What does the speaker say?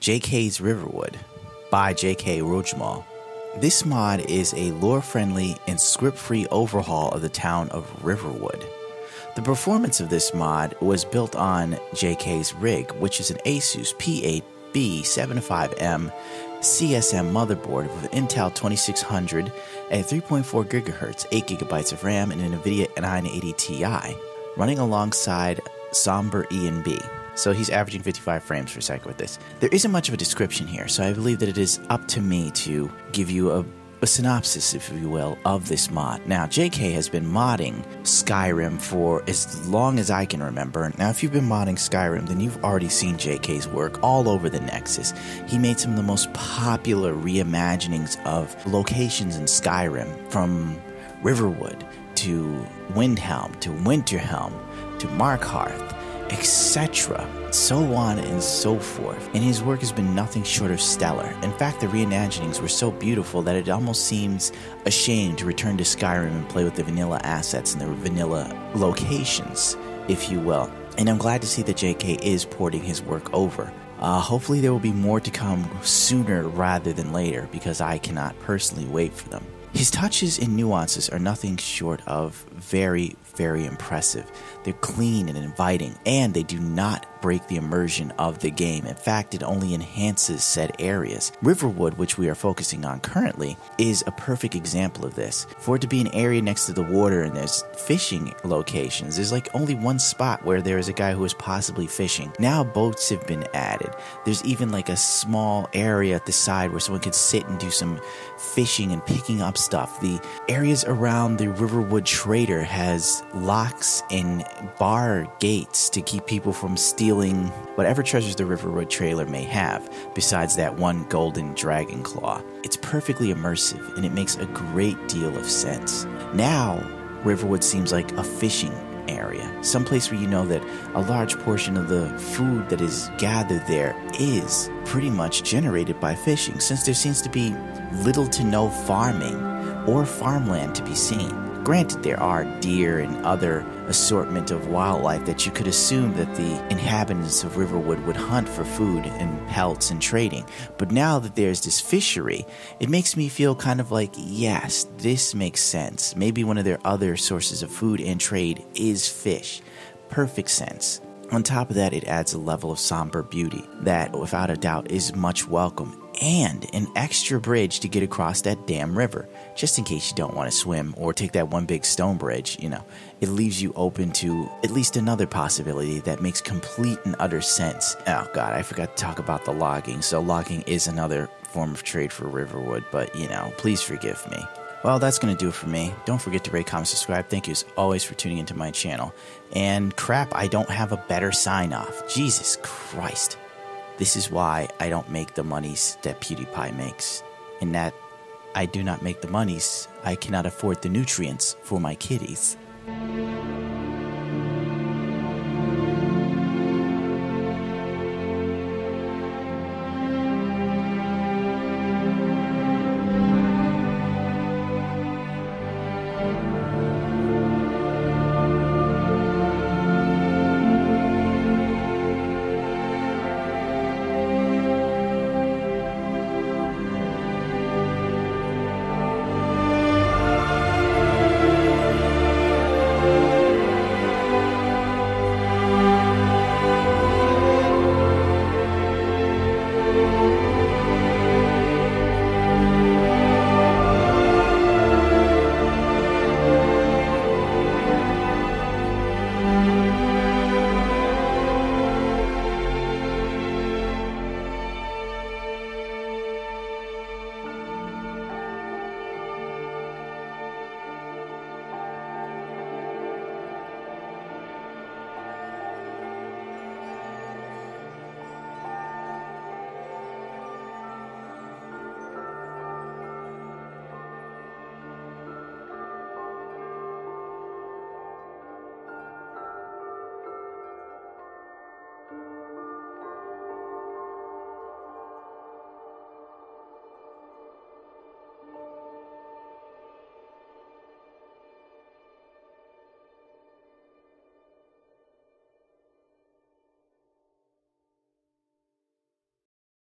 JK's Riverwood by JKrojmal. This mod is a lore-friendly and script-free overhaul of the town of Riverwood. The performance of this mod was built on JK's rig, which is an Asus P8B75M CSM motherboard with an Intel 2600 at 3.4 GHz, 8 GB of RAM, and an NVIDIA 980 Ti, running alongside Somber E&B. So he's averaging 55 frames per second with this. There isn't much of a description here, so I believe that it is up to me to give you a synopsis, if you will, of this mod. Now, JK has been modding Skyrim for as long as I can remember. Now, if you've been modding Skyrim, then you've already seen JK's work all over the Nexus. He made some of the most popular reimaginings of locations in Skyrim, from Riverwood to Windhelm to Winterhelm to Markhearth, etc., so on and so forth. And his work has been nothing short of stellar. In fact, the reimaginings were so beautiful that it almost seems a shame to return to Skyrim and play with the vanilla assets and the vanilla locations, if you will. And I'm glad to see that JK is porting his work over. Hopefully there will be more to come sooner rather than later, because I cannot personally wait for them. His touches and nuances are nothing short of very, very impressive. They're clean and inviting, and they do not break the immersion of the game. In fact, it only enhances said areas. Riverwood, which we are focusing on currently, is a perfect example of this. For it to be an area next to the water and there's fishing locations, there's like only one spot where there is a guy who is possibly fishing. Now boats have been added. There's even like a small area at the side where someone could sit and do some fishing and picking up stuff. The areas around the Riverwood Trader has locks and bar gates to keep people from stealing whatever treasures the Riverwood trailer may have, besides that one golden dragon claw. It's perfectly immersive, and it makes a great deal of sense. Now, Riverwood seems like a fishing area, someplace where you know that a large portion of the food that is gathered there is pretty much generated by fishing, since there seems to be little to no farming or farmland to be seen. Granted, there are deer and other assortment of wildlife that you could assume that the inhabitants of Riverwood would hunt for food and pelts and trading. But now that there's this fishery, it makes me feel kind of like, yes, this makes sense. Maybe one of their other sources of food and trade is fish. Perfect sense. On top of that, it adds a level of somber beauty that, without a doubt, is much welcome. And an extra bridge to get across that damn river, just in case you don't want to swim or take that one big stone bridge. You know, it leaves you open to at least another possibility that makes complete and utter sense. Oh god, I forgot to talk about the logging. So logging is another form of trade for Riverwood, but you know, please forgive me. Well, that's going to do it for me. Don't forget to rate, comment, subscribe. Thank you as always for tuning into my channel. And crap, I don't have a better sign off. Jesus Christ. This is why I don't make the monies that PewDiePie makes. And that I do not make the monies, I cannot afford the nutrients for my kitties.